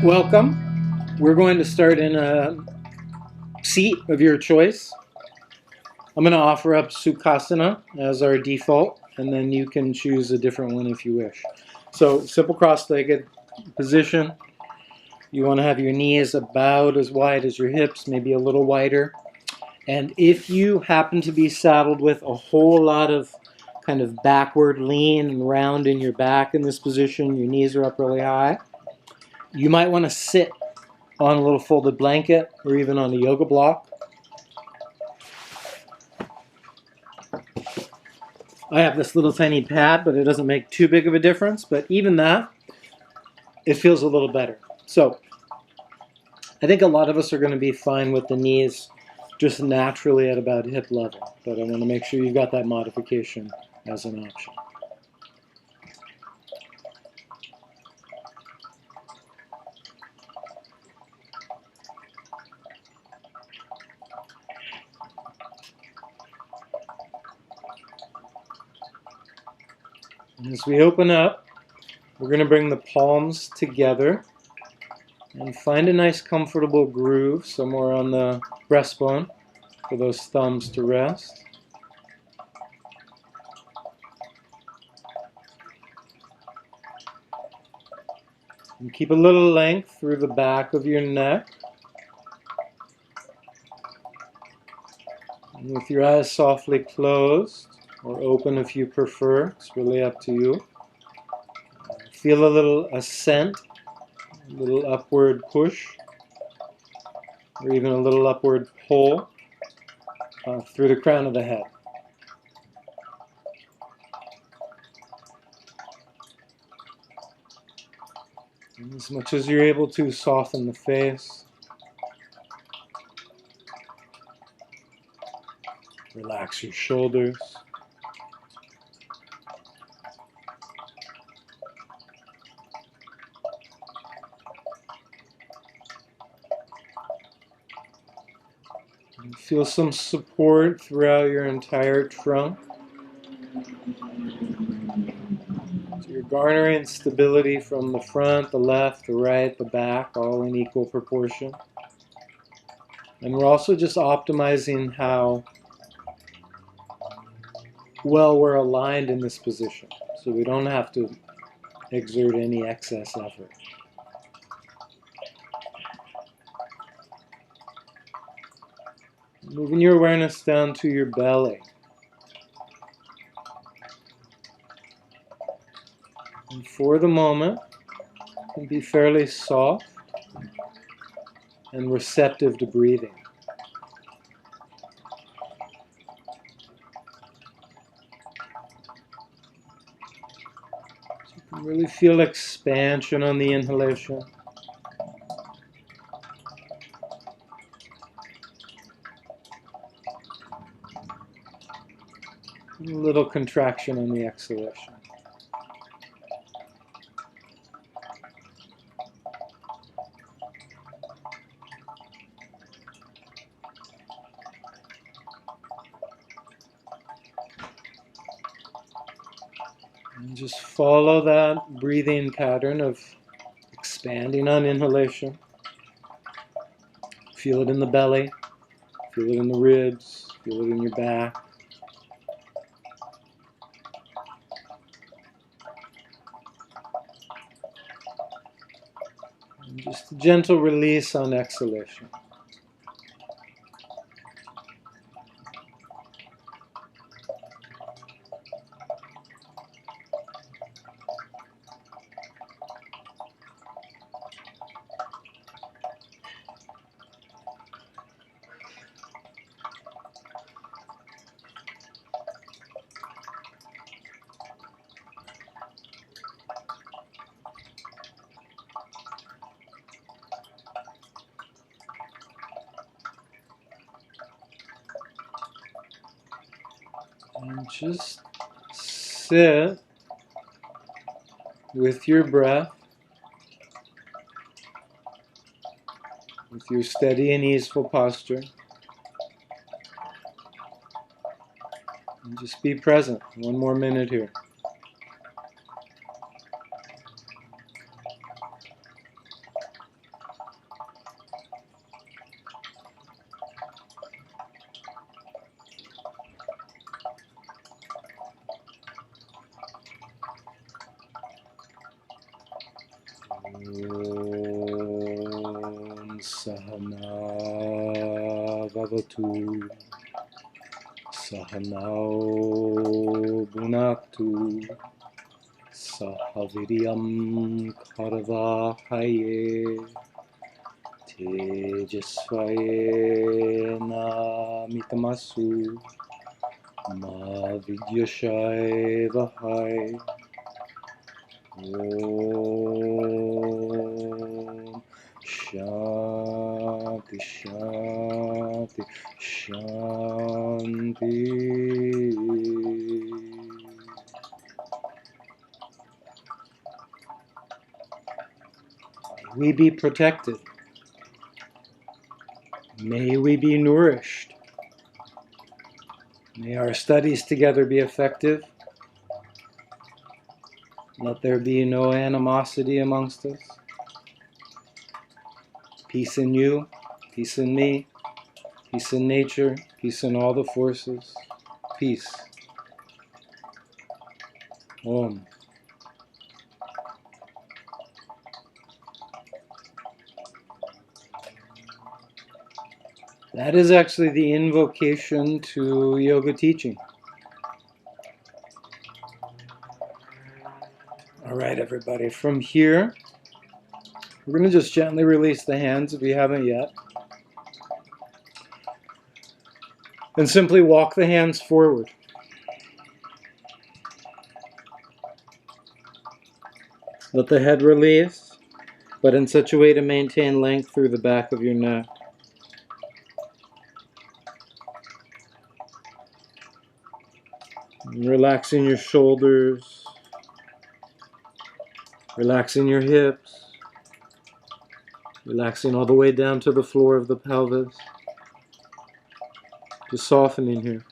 Welcome. We're going to start in a seat of your choice. I'm going to offer up Sukhasana as our default, and then you can choose a different one if you wish. So, simple cross-legged position. You want to have your knees about as wide as your hips, maybe a little wider. And if you happen to be saddled with a whole lot of kind of backward lean and round in your back in this position, your knees are up really high, you might want to sit on a little folded blanket or even on a yoga block. I have this little tiny pad, but it doesn't make too big of a difference. But even that, it feels a little better. So I think a lot of us are going to be fine with the knees just naturally at about hip level. But I want to make sure you've got that modification as an option. And as we open up, we're going to bring the palms together and find a nice comfortable groove somewhere on the breastbone for those thumbs to rest. And keep a little length through the back of your neck. And with your eyes softly closed, or open if you prefer, it's really up to you. Feel a little ascent, a little upward push, or even a little upward pull through the crown of the head. And as much as you're able to, soften the face. Relax your shoulders. And feel some support throughout your entire trunk. So you're garnering stability from the front, the left, the right, the back, all in equal proportion. And we're also just optimizing how well we're aligned in this position, so we don't have to exert any excess effort. Moving your awareness down to your belly. And for the moment, you can be fairly soft and receptive to breathing. So you can really feel expansion on the inhalation. And a little contraction on the exhalation. And just follow that breathing pattern of expanding on inhalation. Feel it in the belly, feel it in the ribs, feel it in your back. And just a gentle release on exhalation. And just sit with your breath, with your steady and easeful posture. And just be present. One more minute here. Om Sahana Vavatu Sahanao Bunaktu Sahaviryam Karvahaye Tejasvaye Namitamasu Ma Vidyashay Vahai Om Shanti Shanti Shanti. May we be protected. May we be nourished. May our studies together be effective. Let there be no animosity amongst us. Peace in you, peace in me, peace in nature, peace in all the forces. Peace. Om. That is actually the invocation to yoga teaching. All right, everybody. From here, we're going to just gently release the hands if you haven't yet. And simply walk the hands forward. Let the head release, but in such a way to maintain length through the back of your neck. And relaxing your shoulders, relaxing your hips, relaxing all the way down to the floor of the pelvis. Just softening here.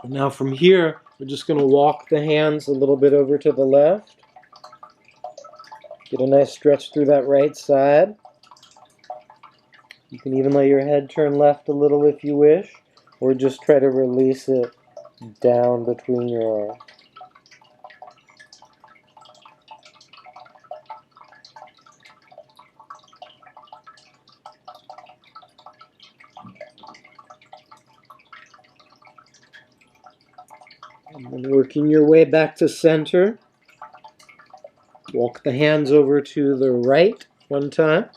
And now from here, we're just going to walk the hands a little bit over to the left. Get a nice stretch through that right side. You can even let your head turn left a little if you wish, or just try to release it down between your arms. And then working your way back to center. Walk the hands over to the right one time.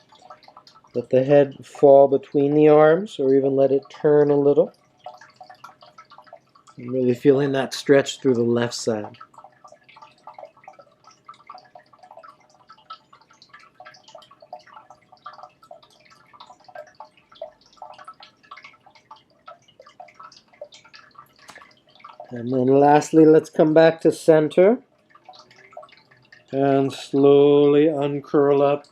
Let the head fall between the arms, or even let it turn a little. I'm really feeling that stretch through the left side. And then lastly, let's come back to center. And slowly uncurl up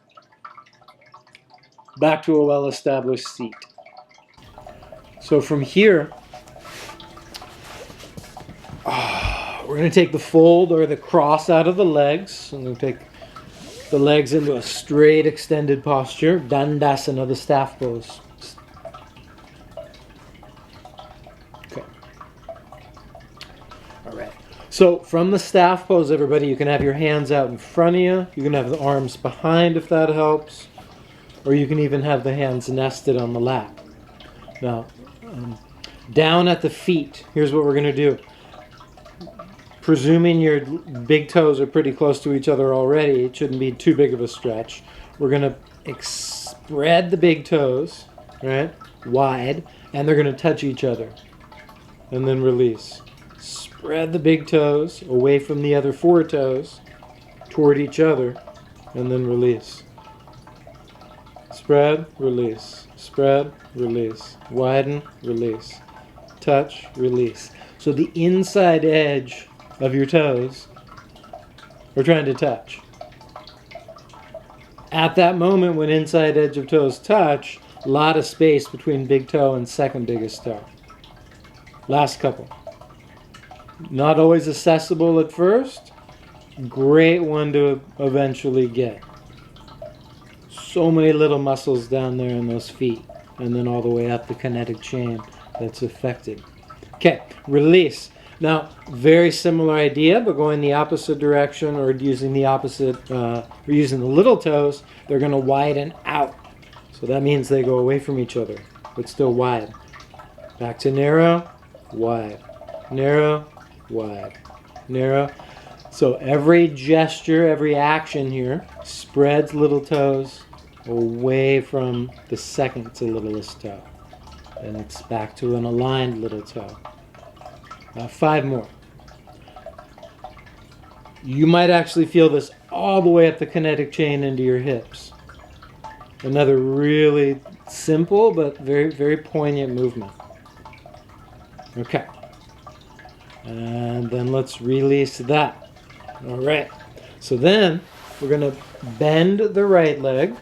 back to a well-established seat. So from here, we're going to take the fold or the cross out of the legs. I'm going to take the legs into a straight extended posture. Dandasana, the staff pose. Okay. All right. So from the staff pose, everybody, you can have your hands out in front of you. You can have the arms behind if that helps. Or you can even have the hands nested on the lap. Now, down at the feet, here's what we're going to do. Presuming your big toes are pretty close to each other already, it shouldn't be too big of a stretch. We're going to spread the big toes, right, wide, and they're going to touch each other. And then release. Spread the big toes away from the other four toes toward each other, and then release. Spread, release. Spread, release. Widen, release. Touch, release. So the inside edge of your toes are trying to touch. At that moment when inside edge of toes touch, a lot of space between big toe and second biggest toe. Last couple. Not always accessible at first. Great one to eventually get. So many little muscles down there in those feet, and then all the way up the kinetic chain that's affected. Okay, release. Now, very similar idea, but going the opposite direction, or using the opposite, or using the little toes, they're going to widen out. So that means they go away from each other, but still wide. Back to narrow, wide, narrow, wide, narrow. So every gesture, every action here spreads little toes away from the second to littlest toe. And it's back to an aligned little toe. 5 more. You might actually feel this all the way up the kinetic chain into your hips. Another really simple but very, very poignant movement. Okay. And then let's release that. All right. So then we're going to bend the right leg,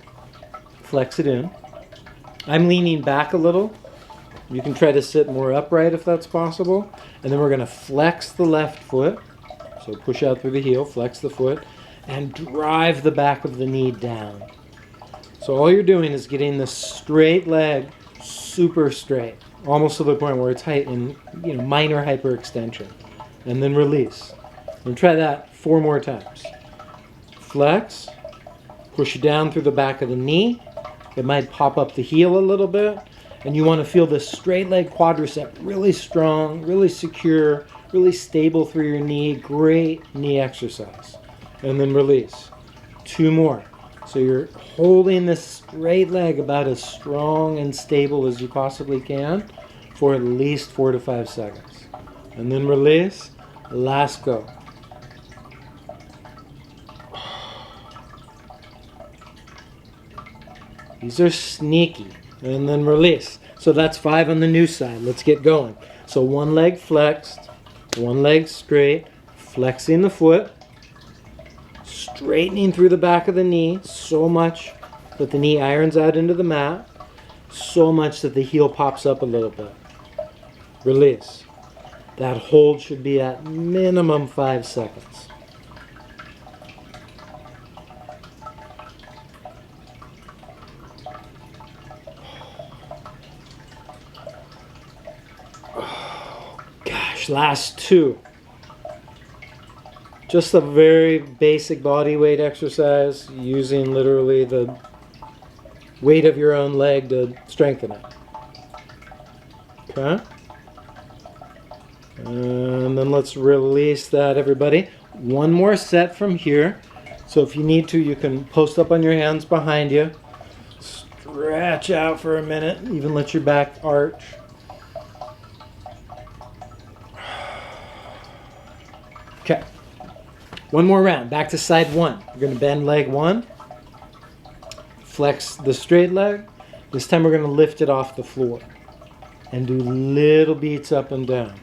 flex it in. I'm leaning back a little. You can try to sit more upright if that's possible. And then we're going to flex the left foot. So push out through the heel, flex the foot, and drive the back of the knee down. So all you're doing is getting the straight leg super straight, almost to the point where it's in minor hyperextension. And then release. And try that 4 more times. Flex, push down through the back of the knee. It might pop up the heel a little bit. And you want to feel this straight leg quadricep really strong, really secure, really stable through your knee. Great knee exercise. And then release. 2 more. So you're holding this straight leg about as strong and stable as you possibly can for at least 4 to 5 seconds. And then release. Last go. These are sneaky. And then release. So that's 5 on the new side. Let's get going. So 1 leg flexed, 1 leg straight, flexing the foot, straightening through the back of the knee so much that the knee irons out into the mat, so much that the heel pops up a little bit. Release. That hold should be at minimum 5 seconds. Last 2. Just a very basic body weight exercise using literally the weight of your own leg to strengthen it. Okay? And then let's release that, everybody. 1 more set from here. So if you need to, you can post up on your hands behind you. Stretch out for a minute. Even let your back arch. Okay, 1 more round. Back to side 1. We're going to bend leg 1. Flex the straight leg. This time we're going to lift it off the floor. And do little beats up and down.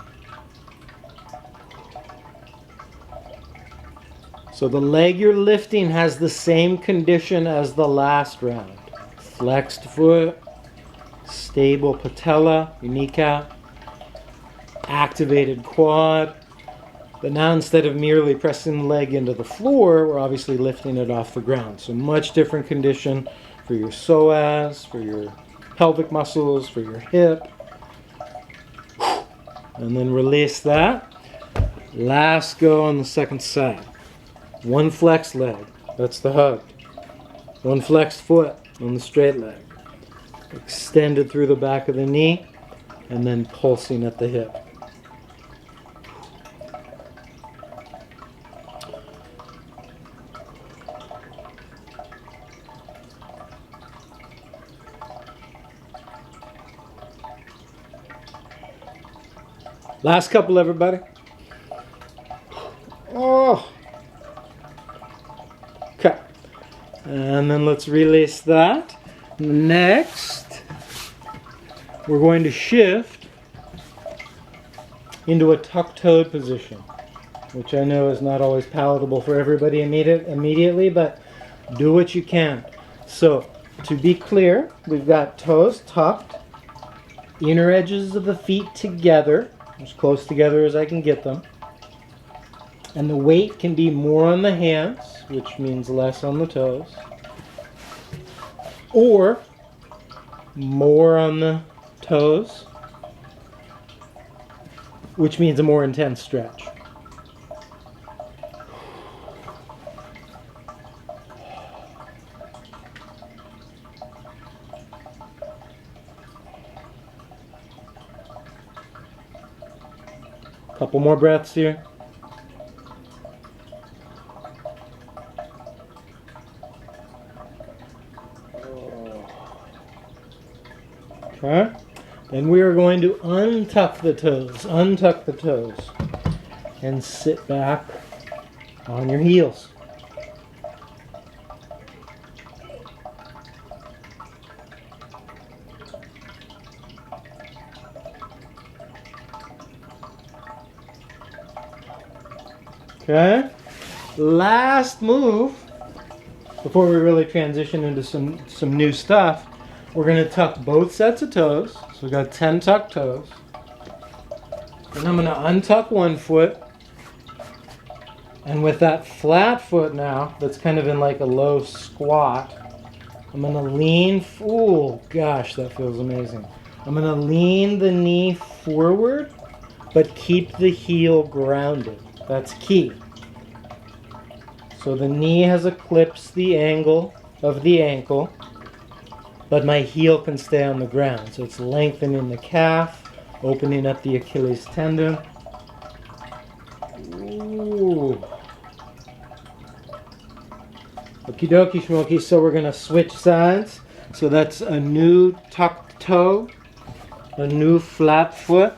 So the leg you're lifting has the same condition as the last round. Flexed foot, stable patella, your kneecap, activated quad. But now instead of merely pressing the leg into the floor, we're obviously lifting it off the ground. So much different condition for your psoas, for your pelvic muscles, for your hip. And then release that. Last go on the second side. 1 flexed leg, that's the hug. 1 flexed foot on the straight leg. Extended through the back of the knee, and then pulsing at the hip. Last couple, everybody. Oh. Okay. And then let's release that. Next, we're going to shift into a tuck-toed position, which I know is not always palatable for everybody immediately, but do what you can. So, to be clear, we've got toes tucked, inner edges of the feet together, as close together as I can get them. And the weight can be more on the hands, which means less on the toes. or more on the toes, which means a more intense stretch. Couple more breaths here. Okay. Then we are going to untuck the toes, and sit back on your heels. Okay. Last move before we really transition into some new stuff. We're going to tuck both sets of toes. So we've got 10 tucked toes. And I'm going to untuck one foot. And with that flat foot now, that's kind of in like a low squat, I'm going to lean. Oh gosh, that feels amazing. I'm going to lean the knee forward, but keep the heel grounded. That's key. So the knee has eclipsed the angle of the ankle, but my heel can stay on the ground. So it's lengthening the calf, opening up the Achilles tendon. Ooh. Okie dokie schmoky. So we're going to switch sides. So that's a new tucked toe, a new flat foot,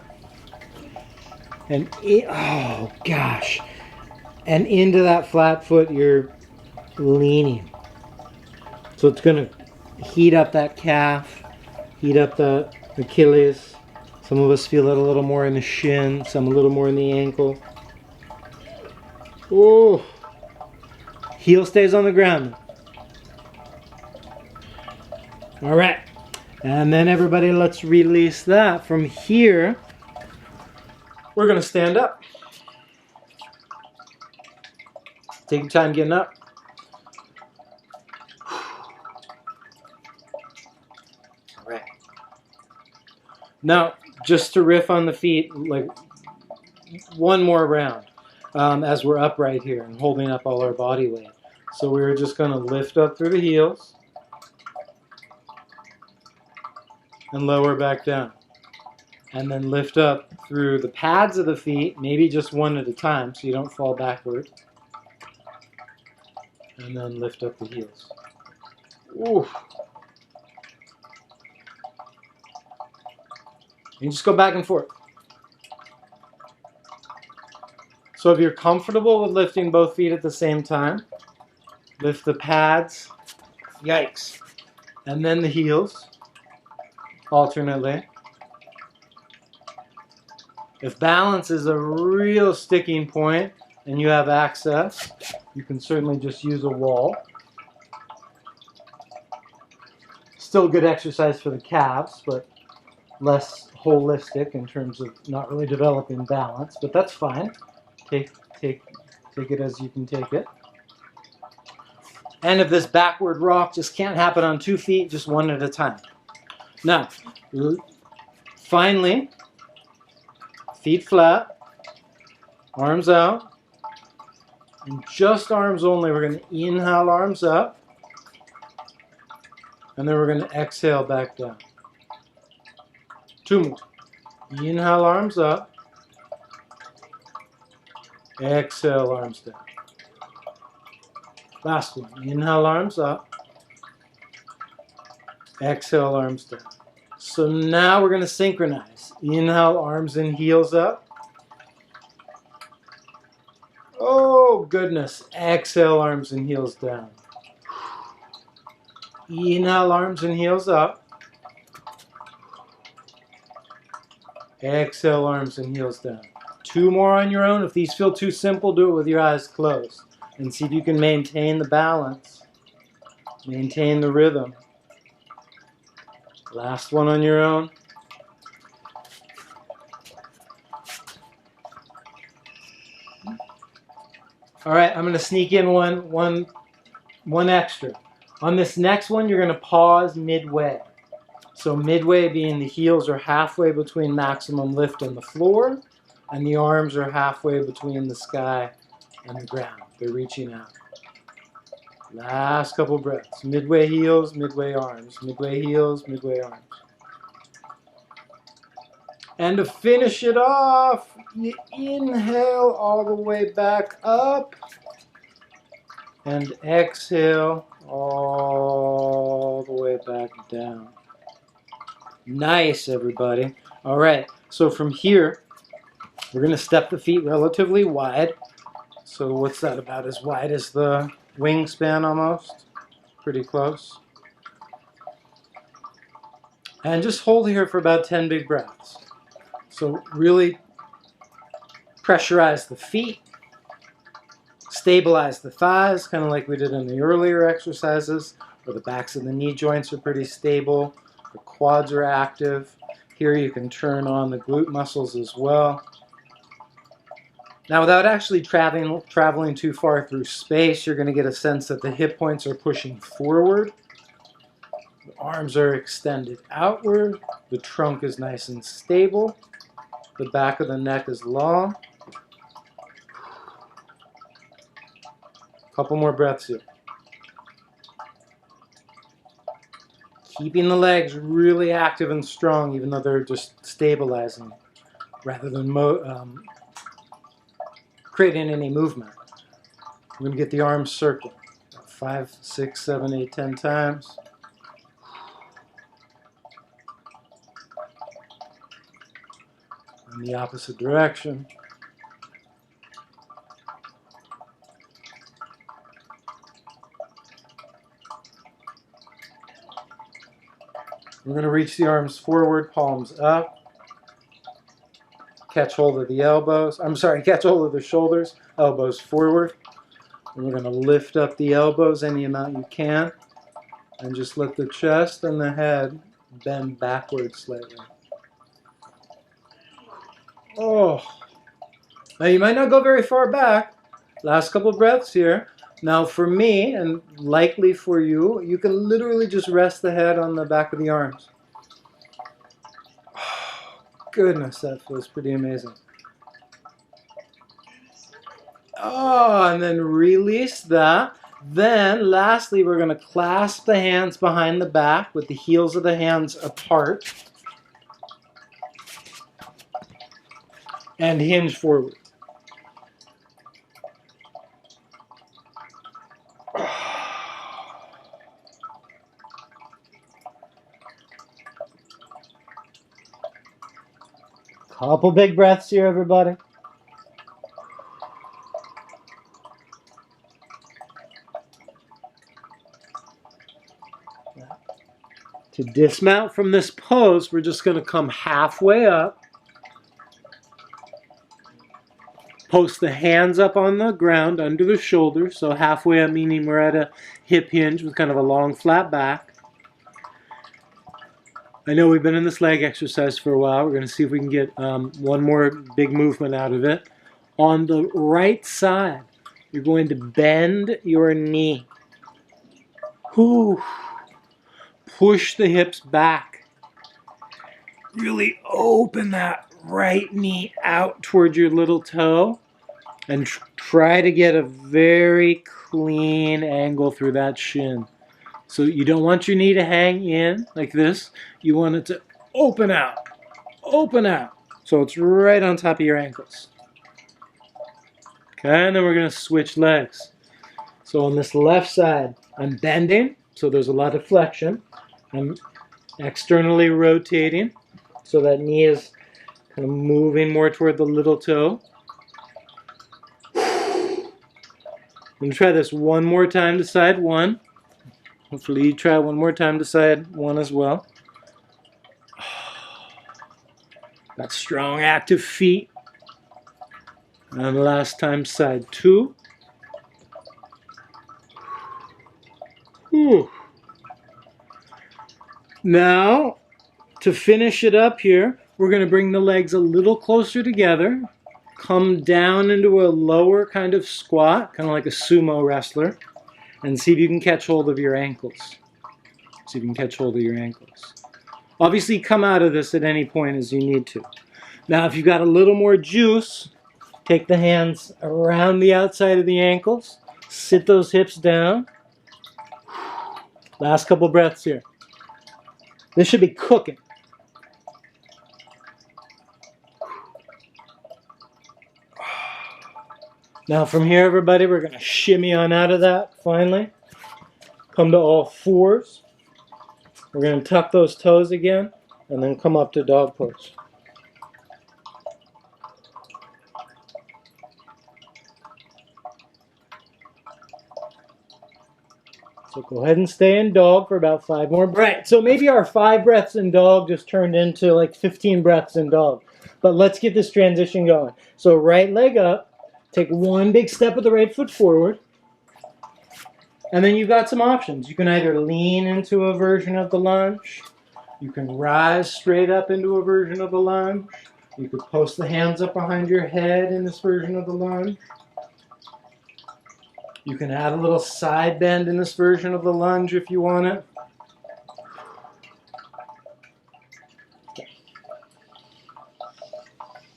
and oh gosh. And into that flat foot, you're leaning. So it's going to heat up that calf, heat up the Achilles. Some of us feel it a little more in the shin, some a little more in the ankle. Oh, heel stays on the ground. All right. And then everybody, let's release that. From here, we're going to stand up. Take your time getting up. All right. Now, just to riff on the feet, like one more round as we're upright here and holding up all our body weight. So we're just going to lift up through the heels and lower back down. And then lift up through the pads of the feet, maybe just one at a time so you don't fall backward. And then lift up the heels. Ooh. You just go back and forth. So if you're comfortable with lifting both feet at the same time, lift the pads, yikes, and then the heels, alternately. If balance is a real sticking point and you have access, you can certainly just use a wall. Still good exercise for the calves, but less holistic in terms of not really developing balance, but that's fine. Take it as you can take it. And if this backward rock just can't happen on 2 feet, just one at a time. Now, finally, feet flat, arms out. And just arms only. We're going to inhale arms up. And then we're going to exhale back down. 2 more. Inhale arms up. Exhale arms down. Last one. Inhale arms up. Exhale arms down. So now we're going to synchronize. Inhale arms and heels up. Oh, goodness. Exhale, arms and heels down. Inhale, arms and heels up. Exhale, arms and heels down. 2 more on your own. If these feel too simple, do it with your eyes closed. And see if you can maintain the balance. Maintain the rhythm. Last one on your own. All right, I'm going to sneak in one extra. On this next one, you're going to pause midway. So midway being the heels are halfway between maximum lift and the floor, and the arms are halfway between the sky and the ground. They're reaching out. Last couple breaths. Midway heels, midway arms. Midway heels, midway arms. And to finish it off, you inhale all the way back up and exhale all the way back down. Nice, everybody. All right, so from here, we're going to step the feet relatively wide. So what's that, about as wide as the wingspan almost? Pretty close. And just hold here for about 10 big breaths. So really pressurize the feet, stabilize the thighs, kind of like we did in the earlier exercises, where the backs of the knee joints are pretty stable, the quads are active. Here you can turn on the glute muscles as well. Now, without actually traveling too far through space, you're going to get a sense that the hip points are pushing forward. The arms are extended outward. The trunk is nice and stable. The back of the neck is long. Couple more breaths here. Keeping the legs really active and strong, even though they're just stabilizing, rather than creating any movement. We're going to get the arms circling. 5, 6, 7, 8, 10 times. In the opposite direction. We're going to reach the arms forward, palms up. Catch hold of the elbows. Catch hold of the shoulders, elbows forward. And we're going to lift up the elbows any amount you can. And just let the chest and the head bend backwards slightly. Oh. Now you might not go very far back. Last couple breaths here. Now for me, and likely for you, you can literally just rest the head on the back of the arms. Oh, goodness, that feels pretty amazing. Oh, and then release that. Then, lastly, we're going to clasp the hands behind the back with the heels of the hands apart. And hinge forward. Couple big breaths here, everybody. To dismount from this pose, we're just going to come halfway up. Post the hands up on the ground under the shoulders. So halfway up, meaning we're at a hip hinge with kind of a long flat back. I know we've been in this leg exercise for a while. We're going to see if we can get one more big movement out of it. On the right side, you're going to bend your knee. Whew. Push the hips back. Really open that right knee out toward your little toe. And try to get a very clean angle through that shin. So you don't want your knee to hang in like this. You want it to open out. Open out. So it's right on top of your ankles. Okay, and then we're going to switch legs. So on this left side, I'm bending. So there's a lot of flexion. I'm externally rotating. So that knee is kind of moving more toward the little toe. I'm going to try this one more time to side one. Hopefully you try one more time to side one as well. Got strong active feet. And last time side two. Whew. Now, to finish it up here, we're going to bring the legs a little closer together. Come down into a lower kind of squat, kind of like a sumo wrestler. and see if you can catch hold of your ankles. See if you can catch hold of your ankles. Obviously, come out of this at any point as you need to. Now, if you've got a little more juice, take the hands around the outside of the ankles. Sit those hips down. Last couple breaths here. This should be cooking. Now from here, everybody, we're going to shimmy on out of that, finally. Come to all fours. We're going to tuck those toes again, and then come up to dog pose. So go ahead and stay in dog for about 5 more breaths. So maybe our 5 breaths in dog just turned into like 15 breaths in dog. But let's get this transition going. So right leg up, take one big step with the right foot forward. And then you've got some options. You can either lean into a version of the lunge. You can rise straight up into a version of the lunge. You could post the hands up behind your head in this version of the lunge. You can add a little side bend in this version of the lunge if you want it.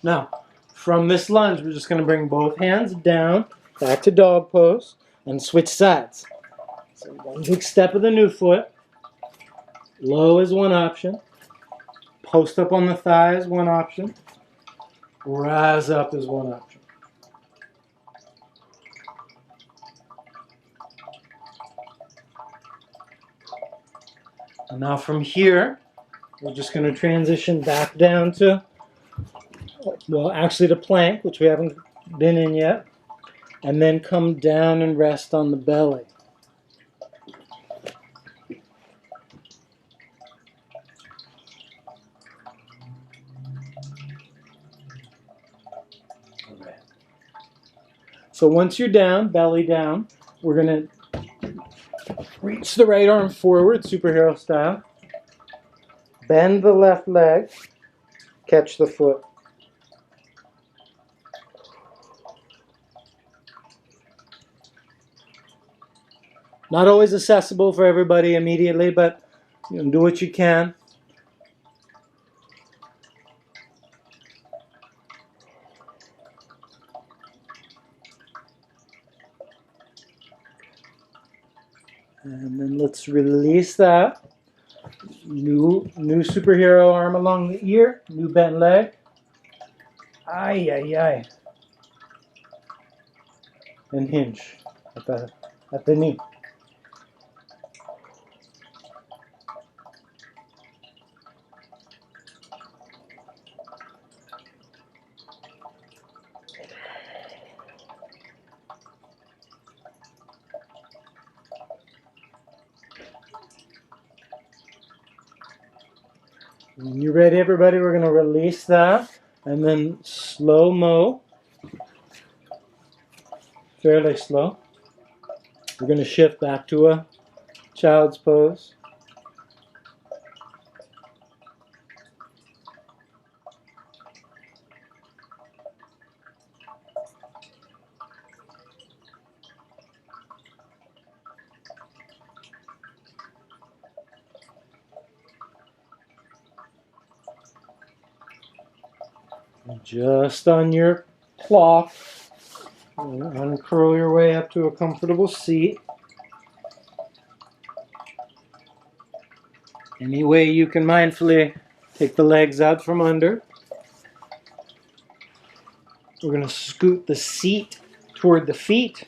Now, from this lunge, we're just going to bring both hands down, back to dog pose, and switch sides. So one big step of the new foot. Low is one option. Post up on the thigh is one option. Rise up is one option. And now from here, we're just going to transition back down to, well, actually to plank, which we haven't been in yet. And then come down and rest on the belly. So once you're down, belly down, we're going to reach the right arm forward, superhero style. Bend the left leg. Catch the foot. Not always accessible for everybody immediately, but you know, do what you can. And then let's release that. New superhero arm along the ear. New bent leg. Ay, ay, ay. And hinge at the knee. When you're ready, everybody, we're going to release that and then slow-mo, fairly slow. We're going to shift back to a child's pose. Just on your cloth, uncurl your way up to a comfortable seat. Any way you can mindfully take the legs out from under. We're going to scoot the seat toward the feet,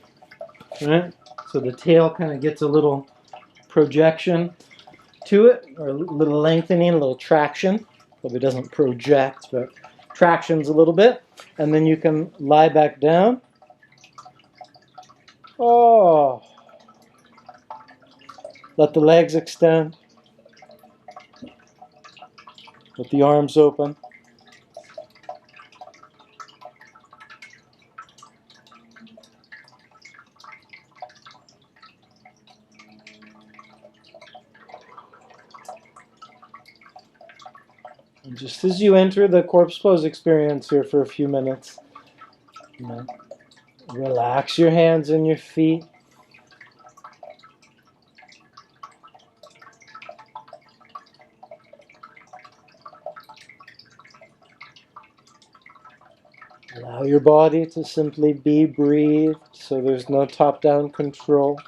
right? So the tail kind of gets a little projection to it, or a little lengthening, a little traction. Probably doesn't project, but tractions a little bit. And then you can lie back down. Oh. Let the legs extend. Let the arms open. And just as you enter the corpse pose experience here for a few minutes, relax your hands and your feet. Allow your body to simply be breathed, so there's no top-down control.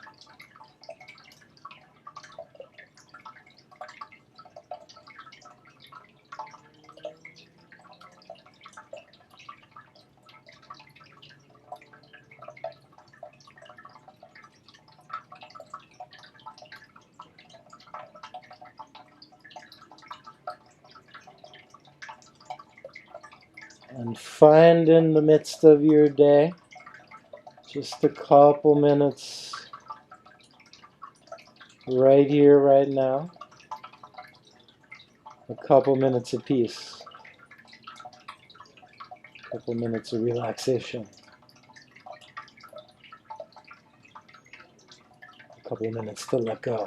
And find in the midst of your day just a couple minutes right here, right now. A couple minutes of peace. A couple minutes of relaxation. A couple minutes to let go.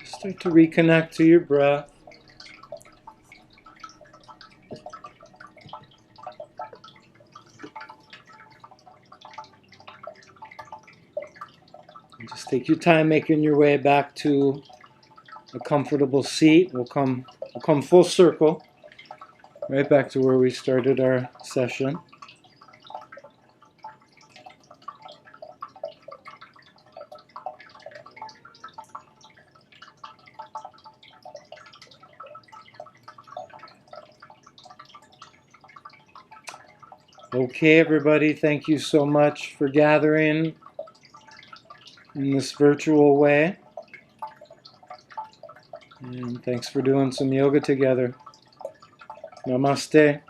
Just start to reconnect to your breath. And just take your time making your way back to a comfortable seat. We'll come full circle, right back to where we started our session. Okay, everybody, thank you so much for gathering in this virtual way. And thanks for doing some yoga together. Namaste.